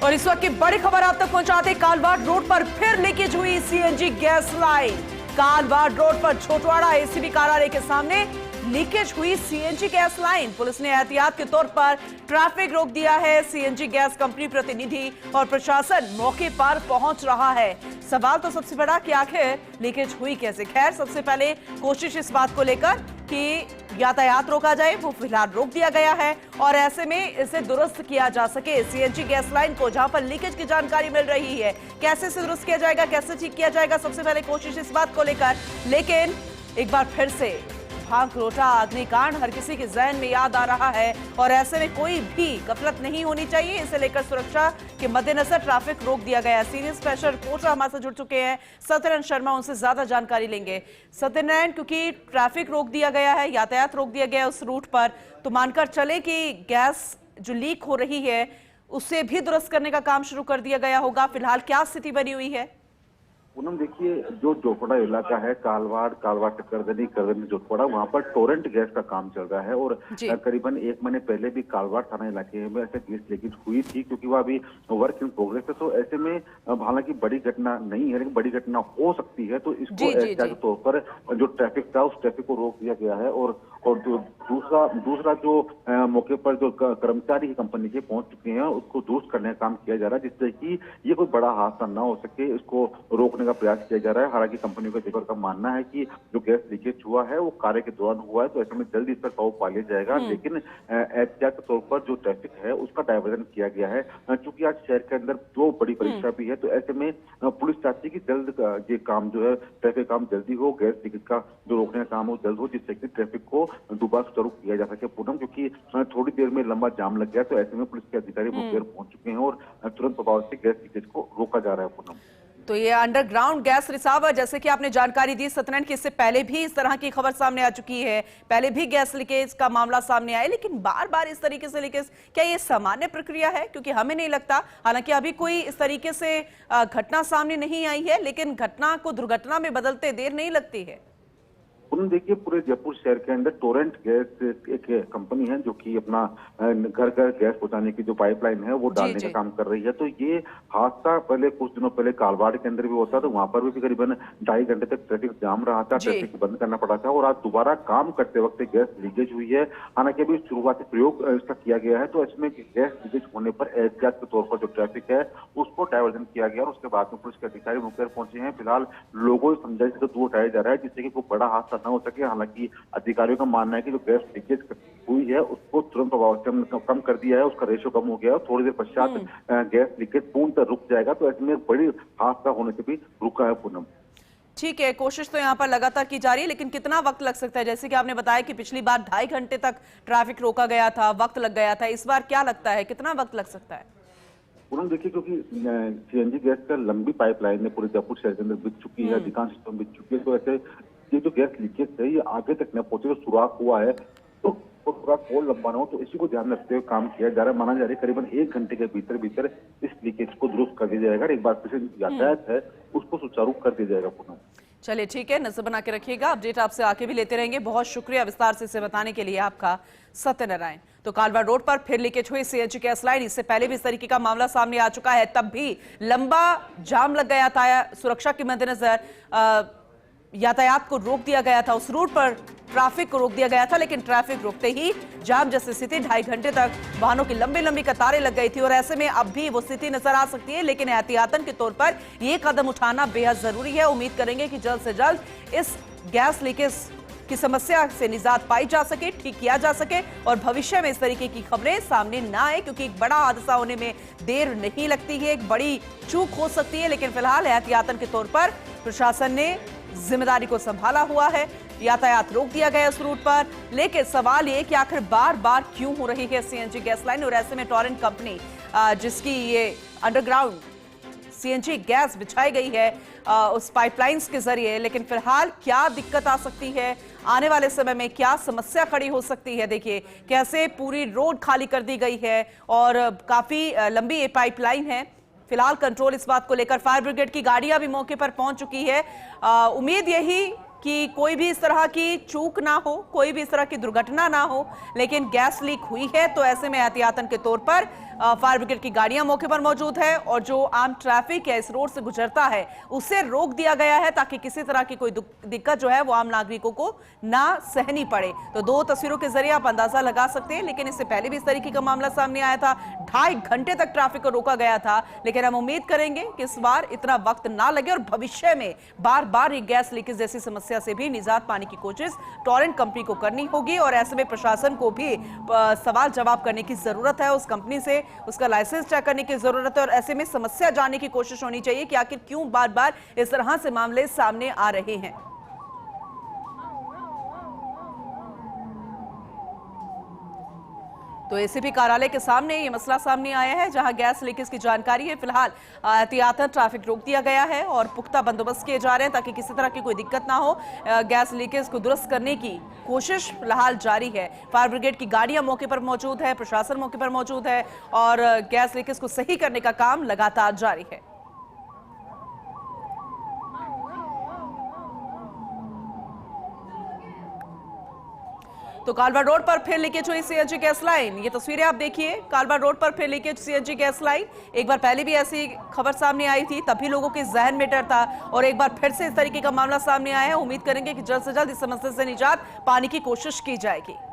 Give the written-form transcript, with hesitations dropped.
और इस वक्त की बड़ी खबर आप तक पहुंचाते, कालवाड़ रोड पर फिर लीकेज हुई CNG gas line. Kalwar road पर छोटवाड़ा एसीबी कार्यालय के सामने लीकेज हुई सीएनजी गैस लाइन। पुलिस ने एहतियात के तौर पर ट्रैफिक रोक दिया है। सीएनजी गैस कंपनी प्रतिनिधि और प्रशासन मौके पर पहुंच रहा है। सवाल तो सबसे बड़ा कि आखिर लीकेज हुई कैसे। खैर, सबसे पहले कोशिश इस बात को लेकर कि यातायात रोका जाए, वो फिलहाल रोक दिया गया है और ऐसे में इसे दुरुस्त किया जा सके। सीएनजी गैस लाइन को जहां पर लीकेज की जानकारी मिल रही है, कैसे इसे दुरुस्त किया जाएगा, कैसे ठीक किया जाएगा, सबसे पहले कोशिश इस बात को लेकर। लेकिन एक बार फिर से भांकरोटा अग्निकांड हर किसी के जहन में याद आ रहा है और ऐसे में कोई भी गफलत नहीं होनी चाहिए। इसे लेकर सुरक्षा के मद्देनजर ट्रैफिक रोक दिया गया है। सीनियर स्पेशल रिपोर्टर हमारे साथ जुड़ चुके हैं सत्यनारायण शर्मा, उनसे ज्यादा जानकारी लेंगे। सत्यनारायण, क्योंकि ट्रैफिक रोक दिया गया है, यातायात रोक दिया गया है उस रूट पर, तो मानकर चले कि गैस जो लीक हो रही है उसे भी दुरुस्त करने का काम शुरू कर दिया गया होगा। फिलहाल क्या स्थिति बनी हुई है? पूनम, देखिए, जो जोटवाड़ा इलाका है, कालवाड़ करदनी जोटवाड़ा, वहाँ पर टोरेंट गैस का काम चल रहा है और करीबन 1 महीने पहले भी कालवाड़ थाना इलाके में ऐसे गैस लीकेज हुई थी, क्योंकि वह अभी वर्क इन प्रोग्रेस है। तो ऐसे में हालांकि बड़ी घटना नहीं है, लेकिन बड़ी घटना हो सकती है, तो इसको एहतियात के तौर पर जो ट्रैफिक था उस ट्रैफिक को रोक दिया गया है। और जो दूसरा जो मौके पर जो कर्मचारी कंपनी के पहुंच चुके हैं उसको दुरुस्त करने का काम किया जा रहा है, जिससे कि ये कोई बड़ा हादसा ना हो सके, इसको रोकने का प्रयास किया जा रहा है। हालांकि कंपनी के अधिकारियों का मानना है कि जो गैस लीकेज हुआ है वो कार्य के दौरान हुआ है, तो ऐसे में जल्दी इस पर काबू पा लिया जाएगा। लेकिन एहतियात के तौर पर जो ट्रैफिक है उसका डायवर्जन किया गया है, क्योंकि आज शहर के अंदर 2 बड़ी परीक्षा भी है। तो ऐसे में पुलिस चाहती है कि जल्द ये काम जो है ट्रैफिक काम जल्दी हो, गैस लीकेज का जो रोकने का काम हो जल्द हो, जिससे कि ट्रैफिक को दोबारा सुचारू किया जा सके। पूनम, क्योंकि थोड़ी देर में लंबा जाम लग गया, तो ऐसे में पुलिस के अधिकारी मौके पर पहुंच चुके हैं और तुरंत प्रभाव से गैस लीकेज को रोका जा रहा है। पूनम, तो ये अंडरग्राउंड गैस रिसाव, जैसे कि आपने जानकारी दी सत्यनारायण की, इससे पहले भी इस तरह की खबर सामने आ चुकी है, पहले भी गैस लीकेज का मामला सामने आया, लेकिन बार बार इस तरीके से लीकेज, क्या ये सामान्य प्रक्रिया है? क्योंकि हमें नहीं लगता, हालांकि अभी कोई इस तरीके से घटना सामने नहीं आई है, लेकिन घटना को दुर्घटना में बदलते देर नहीं लगती है। देखिए, पूरे जयपुर शहर के अंदर टोरेंट गैस एक कंपनी है जो कि अपना घर घर गैस पहुंचाने की जो पाइपलाइन है वो डालने का काम कर रही है। तो ये हादसा पहले कुछ दिनों पहले कालवाड़ के अंदर भी होता था, वहां पर भी करीबन 2.5 घंटे तक ट्रैफिक जाम रहा था, ट्रैफिक बंद करना पड़ा था और आज दोबारा काम करते वक्त गैस लीकेज हुई है। हालांकि अभी शुरुआती प्रयोग इसका किया गया है, तो इसमें गैस लीकेज होने पर एहतियात के तौर पर जो ट्रैफिक है उसको डायवर्जन किया गया और उसके बाद में पुलिस के अधिकारी मौके पर पहुंचे हैं। फिलहाल लोगों को समझाइश से दूर हटाया जा रहा है, जिससे कि कोई बड़ा हादसा हो सके। हालांकि अधिकारियों का मानना है कि जो गैस लीकेज हुई है उसको तुरंत प्रभाव से कम कर दिया है, उसका रेशियो कम हो गया है, थोड़ी देर पश्चात गैस लीकेज पूर्णतः रुक जाएगा। तो ऐसे में बड़ी हादसा होने से भी रुका है। पूनम, ठीक है, कोशिश तो यहाँ पर लगातार की जा रही है, लेकिन कितना वक्त लग सकता है? जैसे कि आपने बताया कि पिछली बार 2.5 घंटे तक ट्रैफिक रोका गया था, वक्त लग गया था, इस बार क्या लगता है कितना वक्त लग सकता है? पूनम, देखिए, क्योंकि सीएनजी गैस का लंबी पाइपलाइन है, पूरे जयपुर शहर के अंदर बिक चुकी है, अधिकांश हिस्सों में बिक चुकी है, तो ऐसे ये जो गैस लीकेज है ये आगे तक न पहुंचे, तो सुराख हुआ है तो सुराख और लंबा ना हो, तो इसी को ध्यान रखते हुए काम किया जा रहा है। माना जा रहा है करीबन 1 घंटे के भीतर इस लीकेज को दुरुस्त कर दिया जाएगा। एक बार फिर से यातायात है उसको सुचारू कर दिया जाएगा। पूनम, चलिए ठीक है, नजर बना के रखिएगा, अपडेट आपसे आके भी लेते रहेंगे। बहुत शुक्रिया विस्तार से इसे बताने के लिए आपका, सत्यनारायण। तो कालवाड़ रोड पर फिर लीकेज हुई सीएनजी गैस लाइन। इससे पहले भी इस तरीके का मामला सामने आ चुका है, तब भी लंबा जाम लग गया था। सुरक्षा के मद्देनजर यातायात को रोक दिया गया था, उस रूट पर ट्रैफिक को रोक दिया गया था, लेकिन ट्रैफिक रोकते ही जाम जैसी स्थिति, 2.5 घंटे तक वाहनों की लंबी लंबी कतारें लग गई थी और ऐसे में अब भी वो स्थिति नजर आ सकती है। लेकिन एहतियातन के तौर पर ये कदम उठाना बेहद जरूरी है। उम्मीद करेंगे कि जल्द से जल्द इस गैस लीकेज की समस्या से निजात पाई जा सके, ठीक किया जा सके और भविष्य में इस तरीके की खबरें सामने ना आए, क्योंकि एक बड़ा हादसा होने में देर नहीं लगती है, एक बड़ी चूक हो सकती है। लेकिन फिलहाल एहतियातन के तौर पर प्रशासन ने जिम्मेदारी को संभाला हुआ है, यातायात रोक दिया गया उस रूट पर। लेकिन सवाल ये कि आखिर बार बार क्यों हो रही है सीएनजी गैस लाइन, और ऐसे में टोरेंट कंपनी जिसकी ये अंडरग्राउंड सीएनजी गैस बिछाई गई है उस पाइपलाइंस के जरिए, लेकिन फिलहाल क्या दिक्कत आ सकती है, आने वाले समय में क्या समस्या खड़ी हो सकती है? देखिए कैसे पूरी रोड खाली कर दी गई है और काफी लंबी ये पाइपलाइन है। फिलहाल कंट्रोल इस बात को लेकर, फायर ब्रिगेड की गाड़ियां भी मौके पर पहुंच चुकी है। उम्मीद यही कि कोई भी इस तरह की चूक ना हो, कोई भी इस तरह की दुर्घटना ना हो, लेकिन गैस लीक हुई है तो ऐसे में एहतियातन के तौर पर फायर ब्रिगेड की गाड़ियां मौके पर मौजूद है और जो आम ट्रैफिक है इस रोड से गुजरता है उसे रोक दिया गया है ताकि किसी तरह की कोई दिक्कत जो है वो आम नागरिकों को ना सहनी पड़े। तो दो तस्वीरों के जरिए आप अंदाजा लगा सकते हैं, लेकिन इससे पहले भी इस तरीके का मामला सामने आया था। 2.5 घंटे तक ट्रैफिक को रोका गया था, लेकिन हम उम्मीद करेंगे कि इस बार इतना वक्त ना लगे और भविष्य में बार बार ये गैस लीकेज जैसी समस्या से भी निजात पाने की कोशिश टोरेंट कंपनी को करनी होगी और ऐसे में प्रशासन को भी सवाल जवाब करने की जरूरत है। उस कंपनी से उसका लाइसेंस चेक करने की जरूरत है और ऐसे में समस्या जानने की कोशिश होनी चाहिए कि आखिर क्यों बार बार इस तरह से मामले सामने आ रहे हैं। तो एसीपी कार्यालय के सामने ये मसला सामने आया है, जहां गैस लीकेज की जानकारी है। फिलहाल एहतियातन ट्रैफिक रोक दिया गया है और पुख्ता बंदोबस्त किए जा रहे हैं ताकि किसी तरह की कोई दिक्कत ना हो। गैस लीकेज को दुरुस्त करने की कोशिश फिलहाल जारी है। फायर ब्रिगेड की गाड़ियां मौके पर मौजूद है, प्रशासन मौके पर मौजूद है और गैस लीकेज को सही करने का काम लगातार जारी है। तो कालवा रोड पर फिर लीकेज हुई सीएनजी गैस लाइन। ये तस्वीरें आप देखिए, कालवा रोड पर फिर लीकेज सीएनजी गैस लाइन। एक बार पहले भी ऐसी खबर सामने आई थी, तभी लोगों के जहन में डर था और एक बार फिर से इस तरीके का मामला सामने आया है। उम्मीद करेंगे कि जल्द से जल्द इस समस्या से निजात पाने की कोशिश की जाएगी।